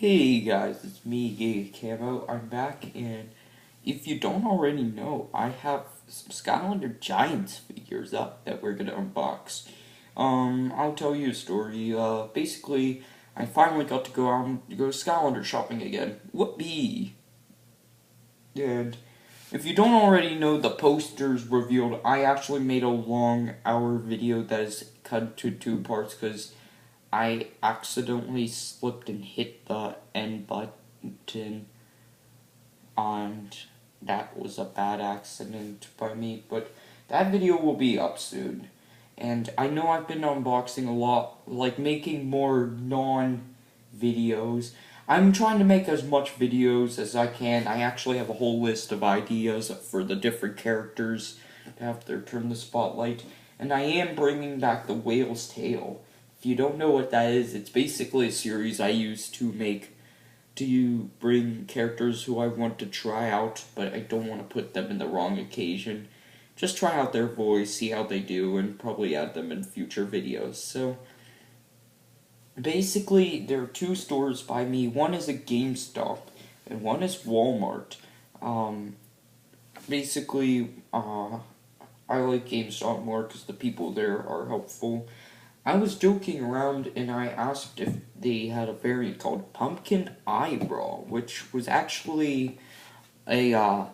Hey guys, it's me, Giga Camo. I'm back, and if you don't already know, I have some Skylander Giants figures up that we're gonna unbox. I'll tell you a story. Basically, I finally got to go out and go Skylander shopping again. Whoopee! And if you don't already know, the posters revealed. I actually made a long hour video that is cut to two parts because I accidentally slipped and hit the end button, and that was a bad accident by me, but that video will be up soon. And I know I've been unboxing a lot, like making more non-videos. I'm trying to make as much videos as I can. I actually have a whole list of ideas for the different characters to have their turn the spotlight. And I am bringing back the Whale's Tale. If you don't know what that is, it's basically a series I use to bring characters who I want to try out, but I don't want to put them in the wrong occasion. Just try out their voice, see how they do, and probably add them in future videos. So, basically, there are two stores by me. One is a GameStop, and one is Walmart. Basically, I like GameStop more because the people there are helpful. I was joking around and I asked if they had a variant called Pumpkin Eyebrow, which was actually a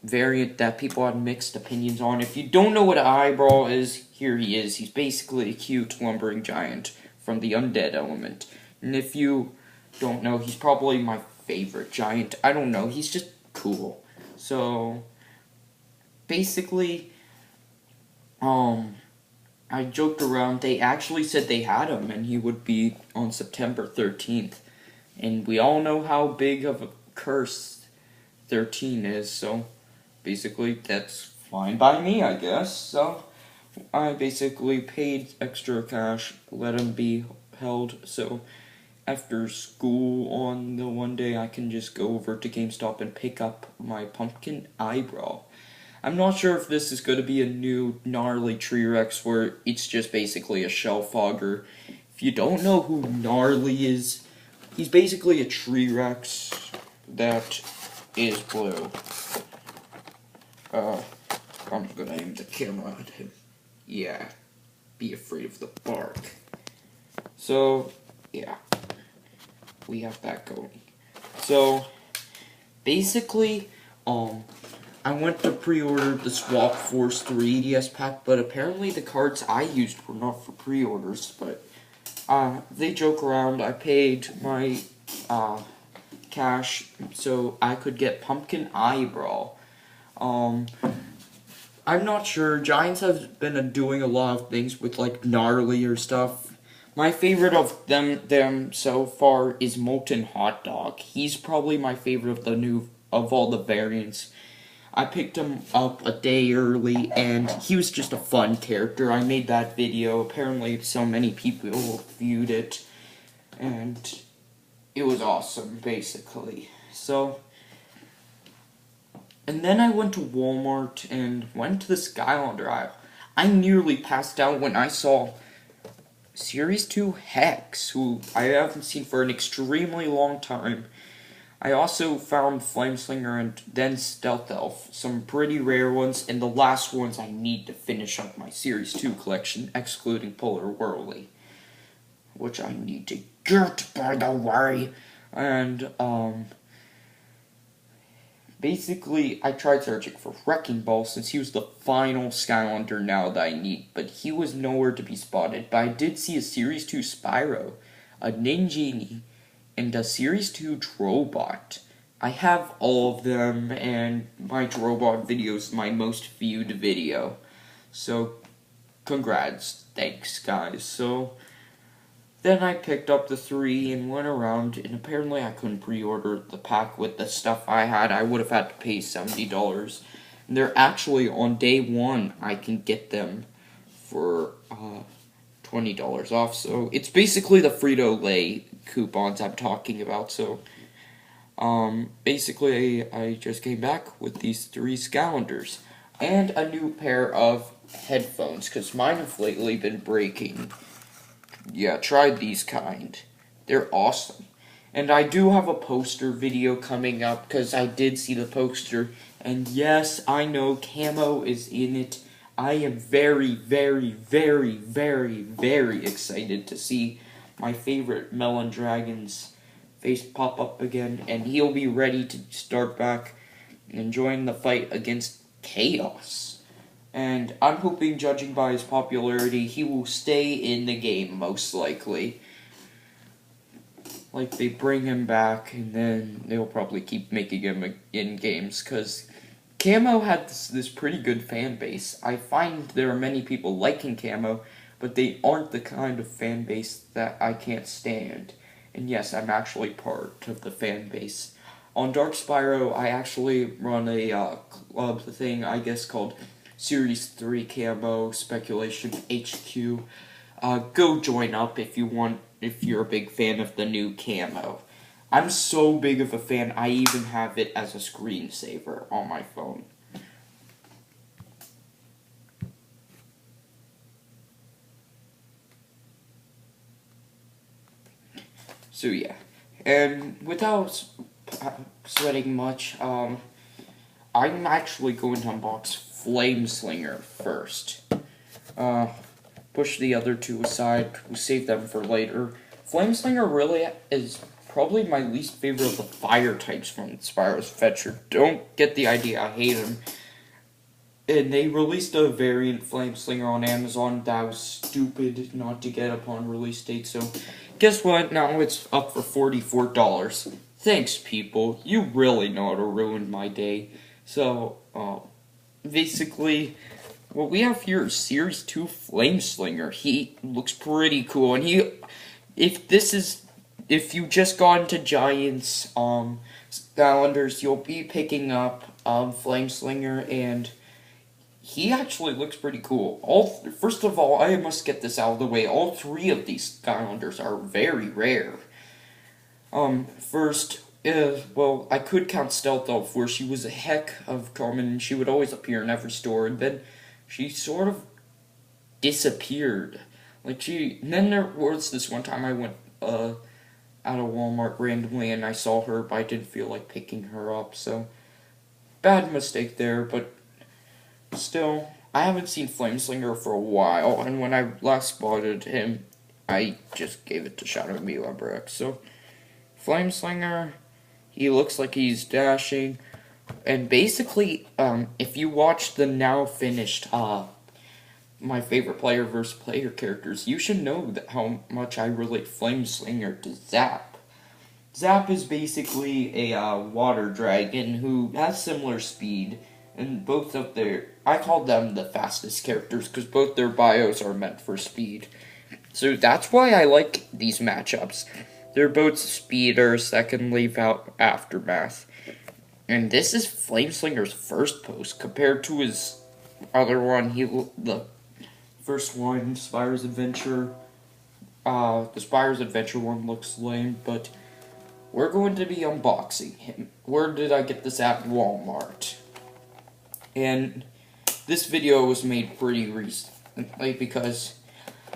variant that people had mixed opinions on. If you don't know what an eyebrow is, here he is. He's basically a cute lumbering giant from the undead element. And if you don't know, he's probably my favorite giant. I don't know, he's just cool. So, basically, I joked around. They actually said they had him, and he would be on September 13th. And we all know how big of a curse 13 is, so basically that's fine by me, I guess. So I basically paid extra cash, let him be held, so after school on the one day I can just go over to GameStop and pick up my Pumpkin Eyebrow. I'm not sure if this is going to be a new gnarly T-Rex where it's just basically a shell fogger. If you don't know who Gnarly is, he's basically a T-Rex that is blue. I'm gonna aim the camera at him. Yeah, be afraid of the bark. So, yeah, we have that going. So, basically, I went to pre-order the Swap Force 3DS pack, but apparently the cards I used were not for pre-orders, but, they joke around. I paid my, cash so I could get Pumpkin Eyebrow. I'm not sure. Giants have been doing a lot of things with, like, gnarlier stuff. My favorite of them so far is Molten Hot Dog. He's probably my favorite of all the variants. I picked him up a day early, and he was just a fun character. I made that video. Apparently, so many people viewed it, and it was awesome, basically. So, and then I went to Walmart and went to the Skylander aisle. I nearly passed out when I saw Series 2 Hex, who I haven't seen for an extremely long time. I also found Flameslinger and then Stealth Elf, some pretty rare ones, and the last ones I need to finish up my Series 2 collection, excluding Polar Whirly, which I need to get, by the way. And, basically, I tried searching for Wrecking Ball since he was the final Skylander now that I need, but he was nowhere to be spotted. But I did see a Series 2 Spyro, a Ninjini, and a Series 2 Drobot. I have all of them, and my Drobot video is my most viewed video. So, congrats. Thanks, guys. So, then I picked up the 3 and went around, and apparently I couldn't pre-order the pack with the stuff I had. I would have had to pay $70. And they're actually, on day 1, I can get them for, $20 off, so it's basically the Frito-Lay coupons I'm talking about. So, basically, I just came back with these 3 Skylanders, and a new pair of headphones, because mine have lately been breaking. Yeah, try these kind. They're awesome. And I do have a poster video coming up because I did see the poster. And yes, I know Camo is in it. I am very, very, very, very, very excited to see my favorite Melon Dragon's face pop up again. And he'll be ready to start back and join the fight against Chaos. And I'm hoping, judging by his popularity, he will stay in the game most likely. Like, they bring him back, and then they'll probably keep making him in games, because Camo had this pretty good fan base. I find there are many people liking Camo, but they aren't the kind of fan base that I can't stand. And yes, I'm actually part of the fan base. On Dark Spyro, I actually run a club thing, I guess, called Series 3 Camo Speculation HQ. Go join up if you want, if you're a big fan of the new Camo. I'm so big of a fan, I even have it as a screensaver on my phone. So yeah, and without sweating much, I'm actually going to unbox Flameslinger first. Push the other two aside, we'll save them for later. Flameslinger really is probably my least favorite of the fire types from Spyro's Adventure. Don't get the idea, I hate him. And they released a variant Flameslinger on Amazon that was stupid not to get upon release date, so guess what? Now it's up for $44. Thanks, people. You really know how to ruin my day. So, basically, what we have here is Series 2 Flameslinger. He looks pretty cool, and if you just got into Giants, Skylanders, you'll be picking up, Flameslinger, and he actually looks pretty cool. First of all, I must get this out of the way. All three of these Skylanders are very rare. First, well, I could count Stealth Elf, where she was a heck of common, and she would always appear in every store, and then she sort of disappeared. And then there was this one time I went, out of Walmart randomly, and I saw her, but I didn't feel like picking her up, so bad mistake there, but still, I haven't seen Flameslinger for a while, and when I last spotted him, I just gave it to Shadow Mila Brick. So, Flameslinger, he looks like he's dashing, and basically, if you watch the now finished, My Favorite Player vs. Player characters, you should know how much I relate Flameslinger to Zap. Zap is basically a water dragon who has similar speed, and both of I call them the fastest characters because both their bios are meant for speed. So that's why I like these matchups. They're both speeders that can leave out Aftermath. And this is Flameslinger's first post compared to his other one. The first one, Spyro's Adventure. The Spyro's Adventure one looks lame, but we're going to be unboxing him. Where did I get this at? Walmart. And this video was made pretty recently because,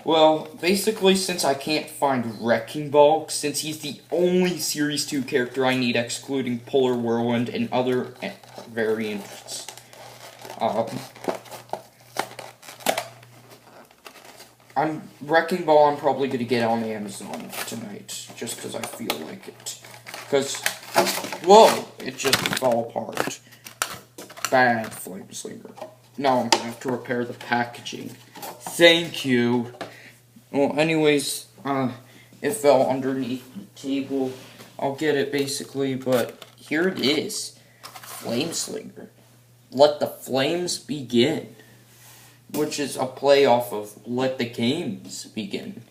well, basically since I can't find Wrecking Ball, since he's the only Series 2 character I need excluding Polar Whirlwind and other variants, Wrecking Ball I'm probably going to get on Amazon tonight, just because I feel like it. Because, whoa, it just fell apart. Bad Flameslinger. Now I'm going to have to repair the packaging. Thank you. Well, anyways, it fell underneath the table. I'll get it basically, but here it is. Flameslinger. Let the flames begin. Which is a play off of Let the Games Begin.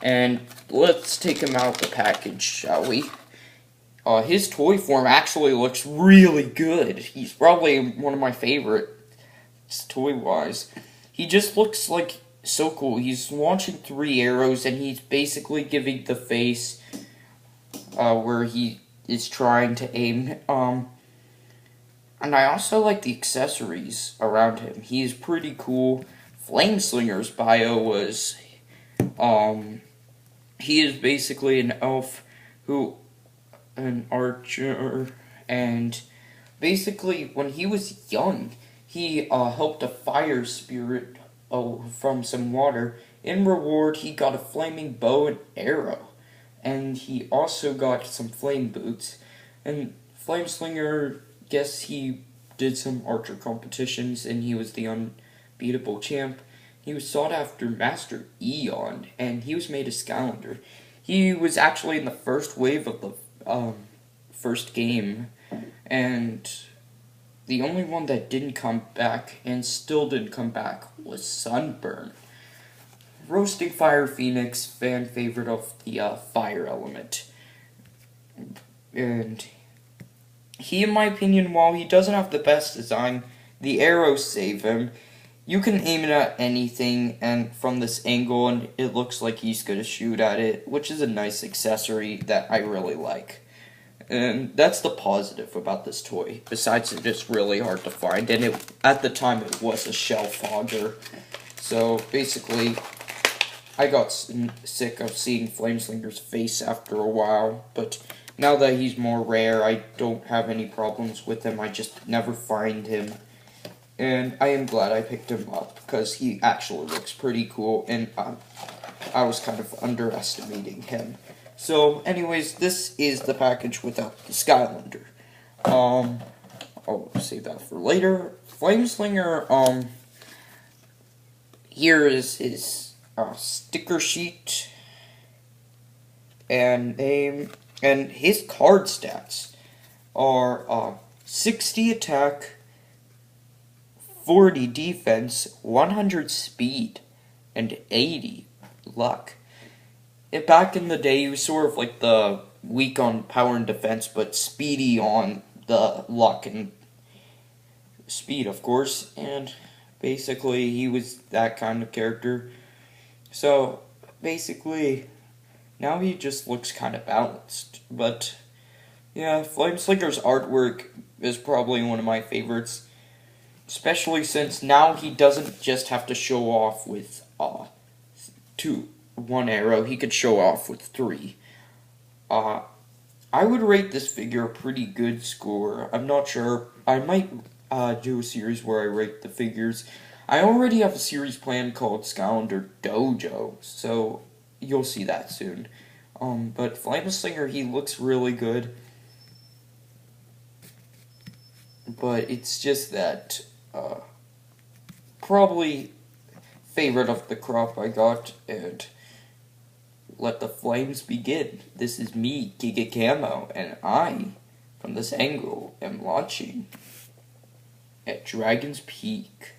And let's take him out of the package, shall we? His toy form actually looks really good. He's probably one of my favorites toy-wise. He just looks like so cool. He's launching 3 arrows, and he's basically giving the face where he is trying to aim. And I also like the accessories around him. He's pretty cool. Flameslinger's bio was, he is basically an elf who an archer, and basically, when he was young, he helped a fire spirit from some water. In reward, he got a flaming bow and arrow, and he also got some flame boots. And Flameslinger, guess he did some archer competitions, and he was the unbeatable champ. He was sought after Master Eon, and he was made a Skylander. He was actually in the first wave of the first game, and the only one that didn't come back and still didn't come back was Sunburn. Roasting Fire Phoenix, fan favorite of the fire element. And he, in my opinion, while he doesn't have the best design, the arrows save him. You can aim it at anything, and from this angle, and it looks like he's going to shoot at it, which is a nice accessory that I really like. And that's the positive about this toy, besides it's just really hard to find, and at the time it was a shelf hogger. So basically, I got sick of seeing Flameslinger's face after a while, but now that he's more rare, I don't have any problems with him. I just never find him. And I am glad I picked him up, because he actually looks pretty cool, and I was kind of underestimating him. So, anyways, this is the package without the Skylander. I'll save that for later. Flameslinger, here is his sticker sheet and name, and his card stats are 60 attack, 40 defense, 100 speed, and 80 luck. Back in the day, he was sort of like the weak on power and defense, but speedy on the luck and speed, of course. And basically, he was that kind of character. So, basically, now he just looks kind of balanced. But, yeah, Flameslinger's artwork is probably one of my favorites. Especially since now he doesn't just have to show off with one arrow, he could show off with 3. I would rate this figure a pretty good score. I'm not sure. I might do a series where I rate the figures. I already have a series planned called Skylander Dojo, so you'll see that soon. But Flameslinger, he looks really good. But it's just that probably favorite of the crop I got, and let the flames begin. This is me, Giga Camo, and I, from this angle, am launching at Dragon's Peak.